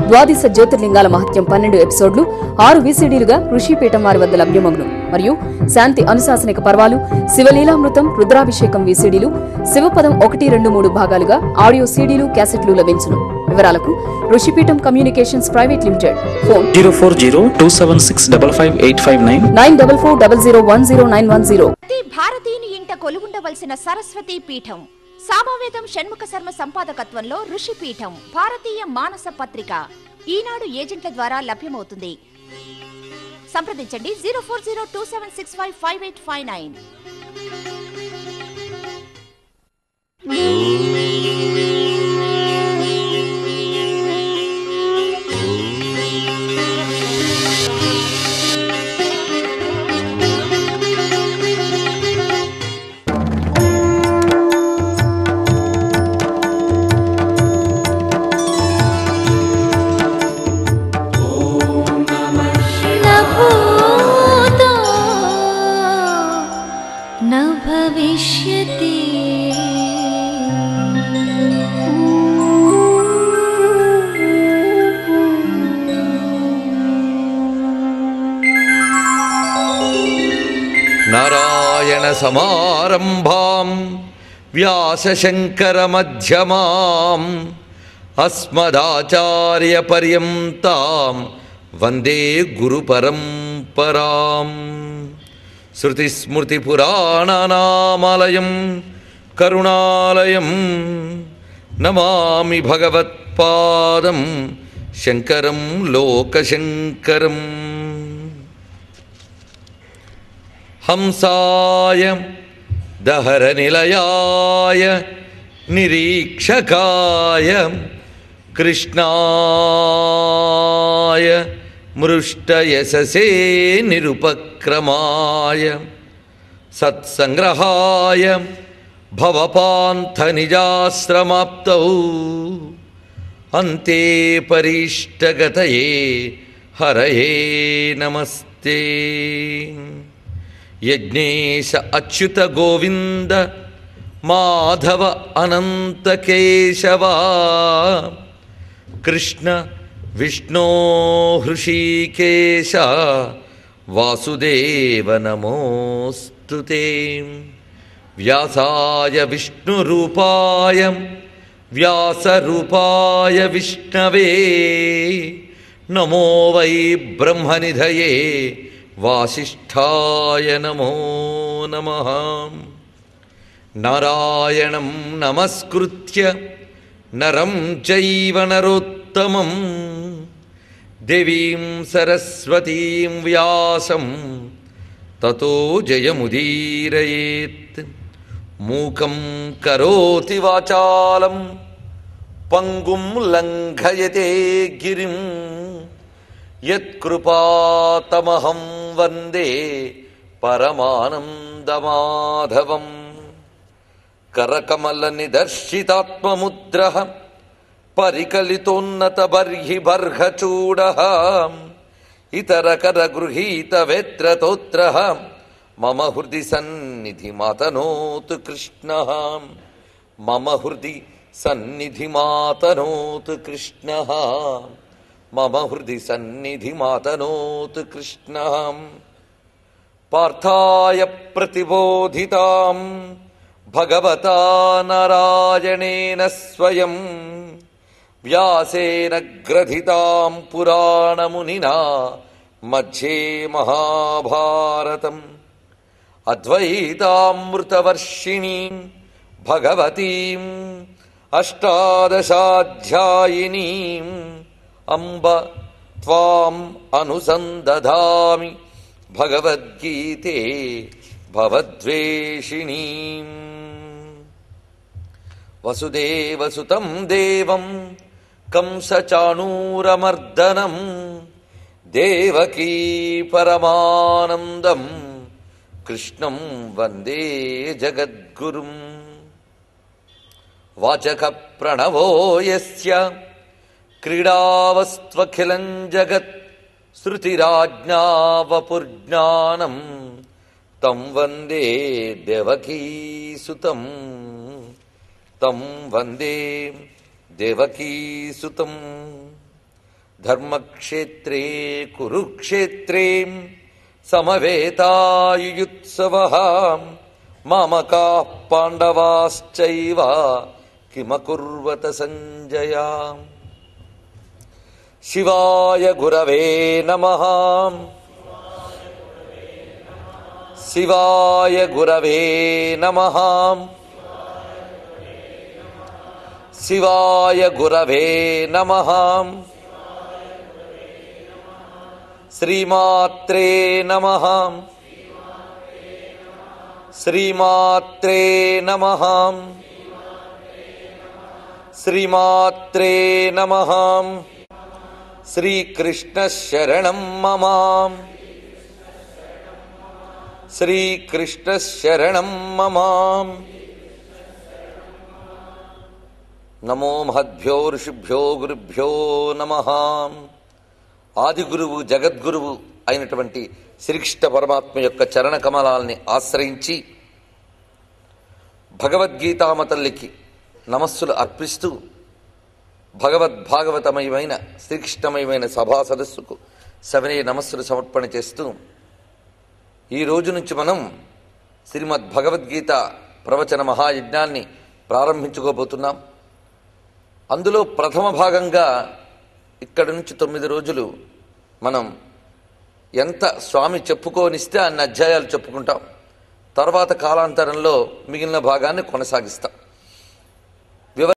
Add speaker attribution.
Speaker 1: ద్వాదశ జ్యోతిర్లింగాల మహత్యం 12 ఎపిసోడ్లు 6 VCDలుగా ఋషిపీఠం వారి వద్ద లభ్యమగును. మరియు శాంతి అనుశాసనిక పర్వాలు, శివలీలామృతం, రుద్రాభిషేకం VCDలు, శివపదం 1, 2, 3 భాగాలుగా ఆడియో CDలు, క్యాసెట్లు లభించును. వివరాలకు Rishipeetham communications private limited. Phone
Speaker 2: 04027655859
Speaker 1: 9400100910.
Speaker 3: ప్రతి భారతీయుని ఇంట కొలువుండవలసిన సరస్వతీ పీఠం సామవేదం షణ్ముఖ శర్మ సంపాదకత్వంలో ఋషిపీఠం భారతీయ మానస పత్రిక ఈనాడు ఏజెంట్ల ద్వారా లభ్యమవుతుంది. సంప్రదించండి 040276555859.
Speaker 4: నారాయణ సమారంభాం వ్యాసశంకర మధ్యమాం అస్మదాచార్య పర్యంతాం వందే గురు పరంపరాం. శృతిస్మృతి పురాణానామాలయం కరుణాలయం నమామి భగవత్పాదం శంకరం లోకశంకరం. హంసాయ దహర నిలయాయ నిరీక్షకాయ కృష్ణాయ మృష్టయశసే నిరుపక్రమాయ సత్సంగ్రహాయ భవపాంథ నిజాశ్రమాప్తౌ అంతే పరిష్టగతయే హరయే నమస్తే. యజ్ఞేశ అచ్యుత గోవింద మాధవ అనంత కేశవ కృష్ణ విష్ణో హృషీకేశ వాసుదేవ నమోస్తుతే. వ్యాసాయ విష్ణురూపాయ వ్యాసరూపాయ విష్ణవే నమో వై బ్రహ్మనిధయే వాసిష్ఠాయ నమో నమః. నారాయణం నమస్కృత్య నరం చైవ నరోత్తమం దేవీం సరస్వతీం వ్యాసం తతో జయముదీరయేత్. మూకం కరోతి వాచాలం పంగుం లంఘయతే గిరిం యత్కృపాతమహం వందే పరమానందమాధవం. కరకమల నిదర్శితాత్మముద్రః పరికలితోన్నత బర్హి బర్హచూడః ఇతరకర గృహీత వేత్రతోత్రః మమ హృది సన్నిధి మాతనోతు కృష్ణః. మమ హృది సన్నిధి మాతనోతు కృష్ణః. మమ హృది సన్నిధి మాతనోతు కృష్ణః. పార్థాయ ప్రతిబోధితాం భగవతా నారాయణేన స్వయం వ్యాసేన గ్రథితాం పురాణమునినా మధ్యే మహాభారతం. అద్వైతామృతవర్షిణీం భగవతీం అష్టాదశాధ్యాయినీం అంబ త్వాం అనుసందధామి భగవద్గీతే భవద్వేషిణీం. వసుదేవసుతం దేవం కంసచాణూరమర్దనం దేవకీ పరమానందం కృష్ణం వందే జగద్గురుం. వాచక ప్రణవో యస్య క్రీడావస్త్వఖిలం జగత్ శృతిరాజ్ఞా వపుర్జ్ఞానం తం వందే దేవకీసుతం. తం వందే దేవకీసుతం. ధర్మక్షేత్రే కురుక్షేత్రే సమవేతాయుయుత్సవః మామకాః పాండవాశ్చైవ కిమకుర్వత సంజయ. శివాయ గురవే నమః. శివాయ గురవే నమః. శివాయ గురవే నమః. శ్రీమాత్రే నమః. శ్రీమాత్రే నమః. శ్రీమాత్రే నమః. శ్రీకృష్ణ శరణం మమ. శ్రీకృష్ణ శరణం మమ. నమో మహద్భ్యో ఋషిభ్యో గురుభ్యో నమః. ఆదిగురువు జగద్గురువు అయినటువంటి శ్రీకృష్ణ పరమాత్మ యొక్క చరణ కమలాల్ని ఆశ్రయించి భగవద్గీతామ తల్లికి నమస్సులు అర్పిస్తూ భగవద్భాగవతమయమైన శ్రీకృష్ణమయమైన సభా సదస్సుకు సవినయ నమస్సులు సమర్పణ చేస్తూ ఈ రోజు నుంచి మనం శ్రీమద్ భగవద్గీత ప్రవచన మహాయజ్ఞాన్ని ప్రారంభించుకోబోతున్నాం. అందులో ప్రథమ భాగంగా ఇక్కడి నుంచి 9 రోజులు మనం ఎంత స్వామి చెప్పుకోనిస్తే అన్ని అధ్యాయాలు చెప్పుకుంటాం. తర్వాత కాలాంతరంలో మిగిలిన భాగాన్ని కొనసాగిస్తాం.